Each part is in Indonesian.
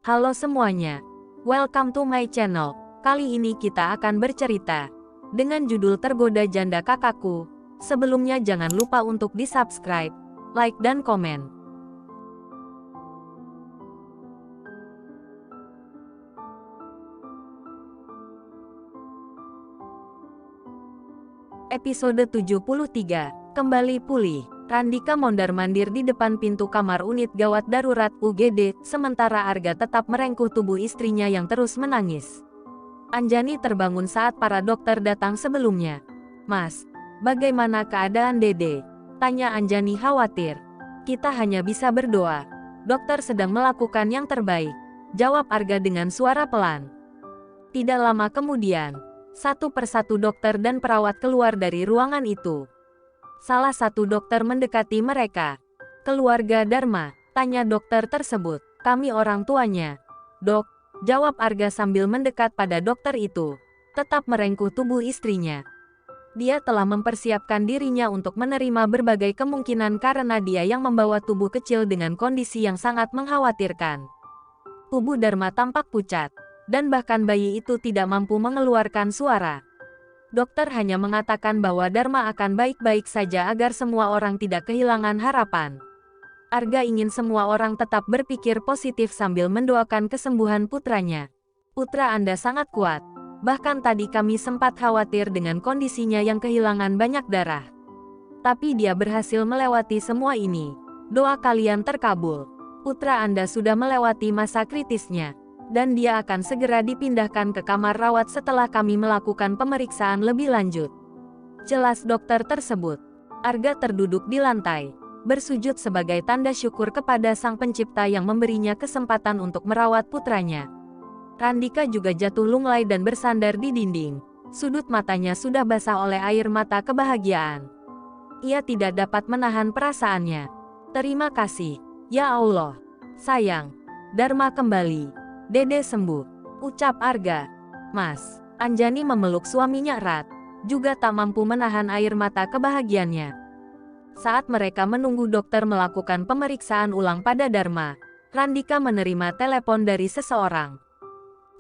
Halo semuanya, welcome to my channel. Kali ini kita akan bercerita dengan judul Tergoda Janda Kakakku. Sebelumnya jangan lupa untuk di-subscribe, like dan komen. Episode 73, Kembali Pulih. Randika mondar-mandir di depan pintu kamar unit gawat darurat UGD, sementara Arga tetap merengkuh tubuh istrinya yang terus menangis. Anjani terbangun saat para dokter datang sebelumnya. "Mas, bagaimana keadaan Dede?" tanya Anjani khawatir. "Kita hanya bisa berdoa. Dokter sedang melakukan yang terbaik," jawab Arga dengan suara pelan. Tidak lama kemudian, satu persatu dokter dan perawat keluar dari ruangan itu. Salah satu dokter mendekati mereka. "Keluarga Dharma?" tanya dokter tersebut. "Kami orang tuanya, Dok," jawab Arga sambil mendekat pada dokter itu. Tetap merengkuh tubuh istrinya. Dia telah mempersiapkan dirinya untuk menerima berbagai kemungkinan karena dia yang membawa tubuh kecil dengan kondisi yang sangat mengkhawatirkan. Tubuh Dharma tampak pucat, dan bahkan bayi itu tidak mampu mengeluarkan suara. Dokter hanya mengatakan bahwa Dharma akan baik-baik saja agar semua orang tidak kehilangan harapan. Arga ingin semua orang tetap berpikir positif sambil mendoakan kesembuhan putranya. "Putra Anda sangat kuat. Bahkan tadi kami sempat khawatir dengan kondisinya yang kehilangan banyak darah. Tapi dia berhasil melewati semua ini. Doa kalian terkabul. Putra Anda sudah melewati masa kritisnya. Dan dia akan segera dipindahkan ke kamar rawat setelah kami melakukan pemeriksaan lebih lanjut," jelas dokter tersebut. Arga terduduk di lantai, bersujud sebagai tanda syukur kepada Sang Pencipta yang memberinya kesempatan untuk merawat putranya. Randika juga jatuh lunglai dan bersandar di dinding. Sudut matanya sudah basah oleh air mata kebahagiaan. Ia tidak dapat menahan perasaannya. "Terima kasih, ya Allah. Sayang, Dharma kembali. Dede sembuh," ucap Arga. "Mas." Anjani memeluk suaminya erat, juga tak mampu menahan air mata kebahagiaannya. Saat mereka menunggu dokter melakukan pemeriksaan ulang pada Dharma, Randika menerima telepon dari seseorang.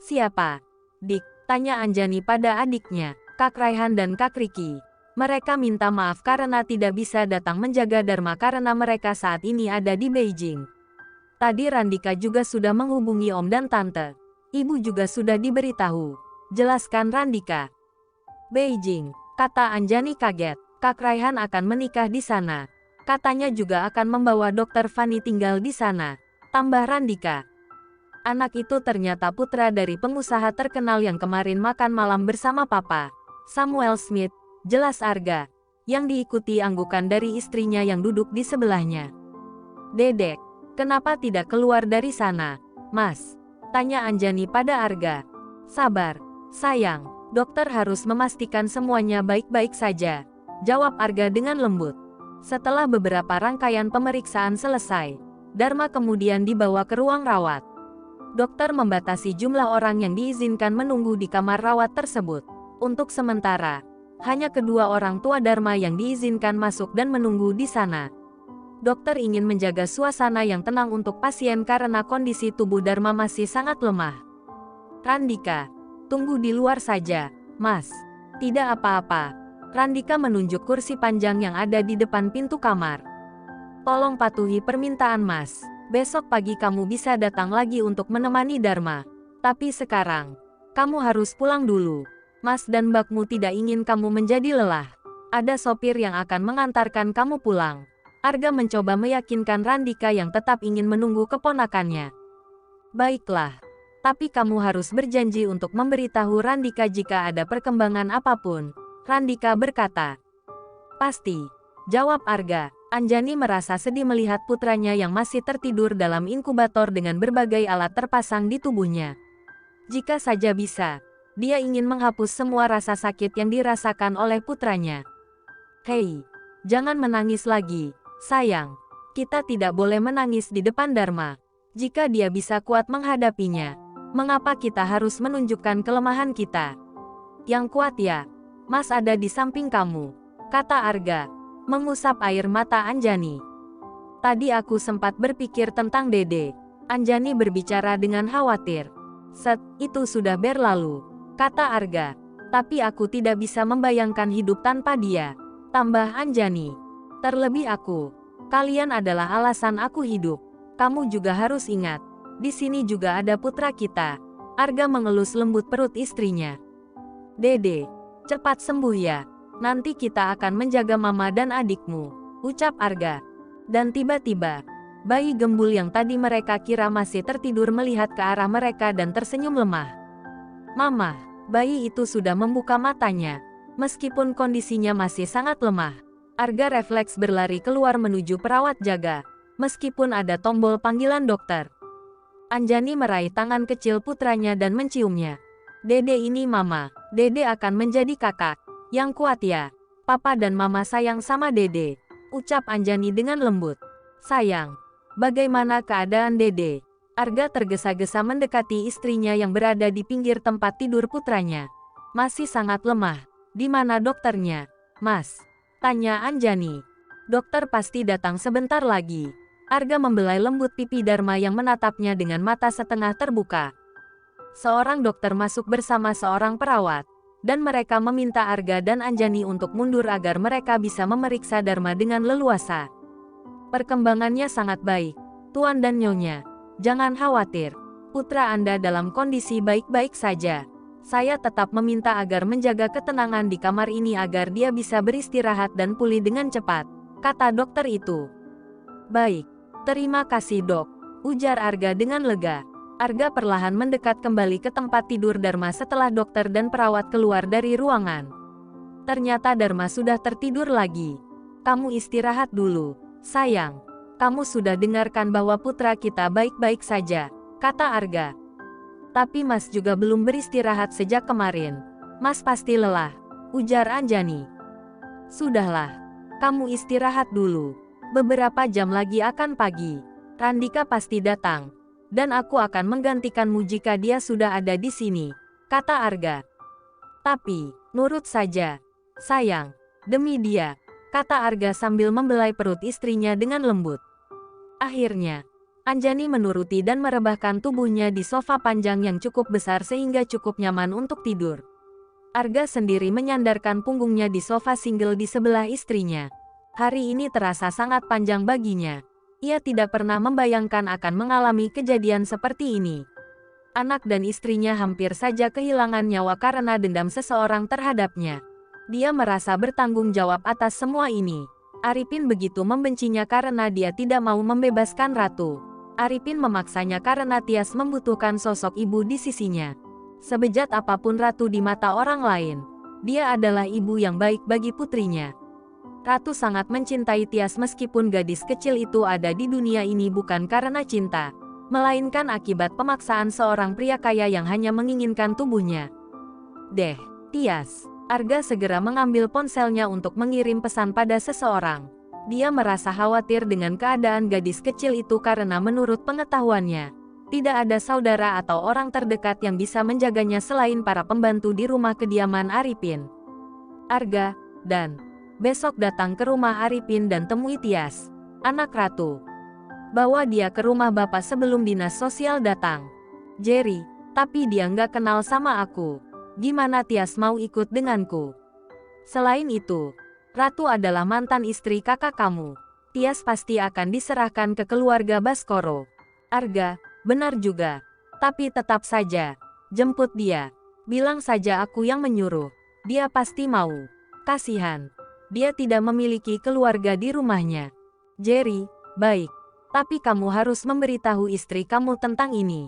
"Siapa, Dik?" tanya Anjani pada adiknya, Kak Raihan dan Kak Riki. "Mereka minta maaf karena tidak bisa datang menjaga Dharma karena mereka saat ini ada di Beijing. Tadi Randika juga sudah menghubungi Om dan Tante. Ibu juga sudah diberitahu," jelaskan Randika. "Beijing," kata Anjani kaget. "Kak Raihan akan menikah di sana. Katanya juga akan membawa Dokter Fani tinggal di sana," tambah Randika. "Anak itu ternyata putra dari pengusaha terkenal yang kemarin makan malam bersama Papa, Samuel Smith," jelas Arga, yang diikuti anggukan dari istrinya yang duduk di sebelahnya. "Dedek, kenapa tidak keluar dari sana, Mas?" tanya Anjani pada Arga. "Sabar, sayang. Dokter harus memastikan semuanya baik-baik saja," jawab Arga dengan lembut. Setelah beberapa rangkaian pemeriksaan selesai, Dharma kemudian dibawa ke ruang rawat. Dokter membatasi jumlah orang yang diizinkan menunggu di kamar rawat tersebut. Untuk sementara, hanya kedua orang tua Dharma yang diizinkan masuk dan menunggu di sana. Dokter ingin menjaga suasana yang tenang untuk pasien karena kondisi tubuh Dharma masih sangat lemah. "Randika, tunggu di luar saja, Mas." "Tidak apa-apa." Randika menunjuk kursi panjang yang ada di depan pintu kamar. "Tolong patuhi permintaan Mas. Besok pagi kamu bisa datang lagi untuk menemani Dharma. Tapi sekarang, kamu harus pulang dulu. Mas dan Mbakmu tidak ingin kamu menjadi lelah. Ada sopir yang akan mengantarkan kamu pulang." Arga mencoba meyakinkan Randika yang tetap ingin menunggu keponakannya. "Baiklah. Tapi kamu harus berjanji untuk memberitahu Randika jika ada perkembangan apapun," Randika berkata. "Pasti," jawab Arga. Anjani merasa sedih melihat putranya yang masih tertidur dalam inkubator dengan berbagai alat terpasang di tubuhnya. Jika saja bisa, dia ingin menghapus semua rasa sakit yang dirasakan oleh putranya. "Hei, jangan menangis lagi, sayang. Kita tidak boleh menangis di depan Dharma. Jika dia bisa kuat menghadapinya, mengapa kita harus menunjukkan kelemahan kita? Yang kuat ya, Mas ada di samping kamu," kata Arga, mengusap air mata Anjani. "Tadi aku sempat berpikir tentang Dede. Anjani berbicara dengan khawatir. Set, itu sudah berlalu, kata Arga. Tapi aku tidak bisa membayangkan hidup tanpa dia, tambah Anjani. Terlebih aku. Kalian adalah alasan aku hidup. Kamu juga harus ingat, di sini juga ada putra kita. Arga mengelus lembut perut istrinya. Dede, cepat sembuh ya. Nanti kita akan menjaga mama dan adikmu, ucap Arga. Dan tiba-tiba, bayi gembul yang tadi mereka kira masih tertidur melihat ke arah mereka dan tersenyum lemah. Mama, bayi itu sudah membuka matanya. Meskipun kondisinya masih sangat lemah, Arga refleks berlari keluar menuju perawat jaga, meskipun ada tombol panggilan dokter. Anjani meraih tangan kecil putranya dan menciumnya. Dede ini mama, Dede akan menjadi kakak yang kuat ya. Papa dan mama sayang sama Dede, ucap Anjani dengan lembut. Sayang, bagaimana keadaan Dede? Arga tergesa-gesa mendekati istrinya yang berada di pinggir tempat tidur putranya. Masih sangat lemah. Di mana dokternya, Mas? Tanya Anjani. Dokter pasti datang sebentar lagi. Arga membelai lembut pipi Dharma yang menatapnya dengan mata setengah terbuka. Seorang dokter masuk bersama seorang perawat, dan mereka meminta Arga dan Anjani untuk mundur agar mereka bisa memeriksa Dharma dengan leluasa. Perkembangannya sangat baik, Tuan dan Nyonya. Jangan khawatir, putra Anda dalam kondisi baik-baik saja. Saya tetap meminta agar menjaga ketenangan di kamar ini agar dia bisa beristirahat dan pulih dengan cepat, kata dokter itu. Baik, terima kasih dok, ujar Arga dengan lega. Arga perlahan mendekat kembali ke tempat tidur Dharma setelah dokter dan perawat keluar dari ruangan. Ternyata Dharma sudah tertidur lagi. Kamu istirahat dulu, sayang. Kamu sudah dengarkan bahwa putra kita baik-baik saja, kata Arga. Tapi Mas juga belum beristirahat sejak kemarin. Mas pasti lelah, ujar Anjani. Sudahlah, kamu istirahat dulu. Beberapa jam lagi akan pagi. Randika pasti datang. Dan aku akan menggantikanmu jika dia sudah ada di sini, kata Arga. Tapi, nurut saja. Sayang, demi dia, kata Arga sambil membelai perut istrinya dengan lembut. Akhirnya, Anjani menuruti dan merebahkan tubuhnya di sofa panjang yang cukup besar sehingga cukup nyaman untuk tidur. Arga sendiri menyandarkan punggungnya di sofa single di sebelah istrinya. Hari ini terasa sangat panjang baginya. Ia tidak pernah membayangkan akan mengalami kejadian seperti ini. Anak dan istrinya hampir saja kehilangan nyawa karena dendam seseorang terhadapnya. Dia merasa bertanggung jawab atas semua ini. Arifin begitu membencinya karena dia tidak mau membebaskan Ratu. Arifin memaksanya karena Tias membutuhkan sosok ibu di sisinya. Sebejat apapun Ratu di mata orang lain, dia adalah ibu yang baik bagi putrinya. Ratu sangat mencintai Tias meskipun gadis kecil itu ada di dunia ini bukan karena cinta, melainkan akibat pemaksaan seorang pria kaya yang hanya menginginkan tubuhnya. Tias. Arga segera mengambil ponselnya untuk mengirim pesan pada seseorang. Dia merasa khawatir dengan keadaan gadis kecil itu karena menurut pengetahuannya, tidak ada saudara atau orang terdekat yang bisa menjaganya selain para pembantu di rumah kediaman Arifin. Arga, dan besok datang ke rumah Arifin dan temui Tias, anak Ratu. Bawa dia ke rumah bapak sebelum dinas sosial datang. Jerry, tapi dia nggak kenal sama aku. Gimana Tias mau ikut denganku? Selain itu, Ratu adalah mantan istri kakak kamu. Tias pasti akan diserahkan ke keluarga Baskoro. Arga, benar juga. Tapi tetap saja, jemput dia. Bilang saja aku yang menyuruh. Dia pasti mau. Kasihan. Dia tidak memiliki keluarga di rumahnya. Jerry, baik. Tapi kamu harus memberitahu istri kamu tentang ini.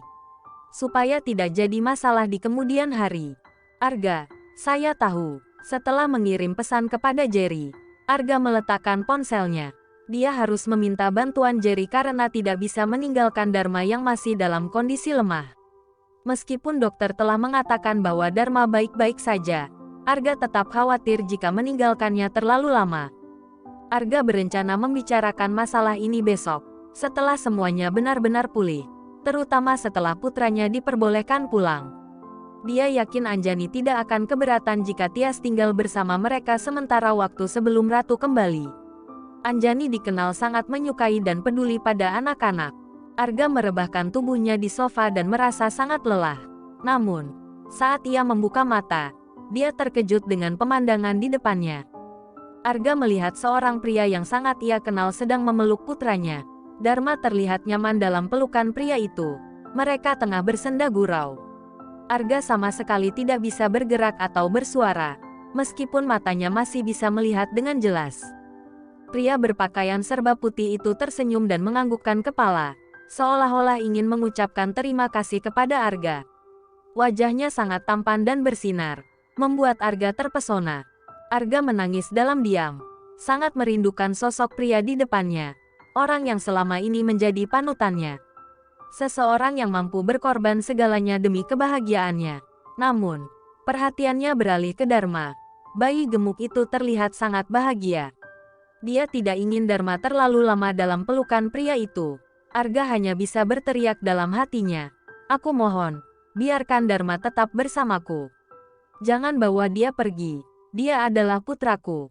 Supaya tidak jadi masalah di kemudian hari. Arga, saya tahu. Setelah mengirim pesan kepada Jerry, Arga meletakkan ponselnya. Dia harus meminta bantuan Jerry karena tidak bisa meninggalkan Dharma yang masih dalam kondisi lemah. Meskipun dokter telah mengatakan bahwa Dharma baik-baik saja, Arga tetap khawatir jika meninggalkannya terlalu lama. Arga berencana membicarakan masalah ini besok, setelah semuanya benar-benar pulih, terutama setelah putranya diperbolehkan pulang. Dia yakin Anjani tidak akan keberatan jika Tias tinggal bersama mereka sementara waktu sebelum Ratu kembali. Anjani dikenal sangat menyukai dan peduli pada anak-anak. Arga merebahkan tubuhnya di sofa dan merasa sangat lelah. Namun, saat ia membuka mata, dia terkejut dengan pemandangan di depannya. Arga melihat seorang pria yang sangat ia kenal sedang memeluk putranya. Dharma terlihat nyaman dalam pelukan pria itu. Mereka tengah bersenda gurau. Arga sama sekali tidak bisa bergerak atau bersuara, meskipun matanya masih bisa melihat dengan jelas. Pria berpakaian serba putih itu tersenyum dan menganggukkan kepala, seolah-olah ingin mengucapkan terima kasih kepada Arga. Wajahnya sangat tampan dan bersinar, membuat Arga terpesona. Arga menangis dalam diam, sangat merindukan sosok pria di depannya, orang yang selama ini menjadi panutannya. Seseorang yang mampu berkorban segalanya demi kebahagiaannya. Namun, perhatiannya beralih ke Dharma. Bayi gemuk itu terlihat sangat bahagia. Dia tidak ingin Dharma terlalu lama dalam pelukan pria itu. Arga hanya bisa berteriak dalam hatinya. Aku mohon, biarkan Dharma tetap bersamaku. Jangan bawa dia pergi. Dia adalah putraku.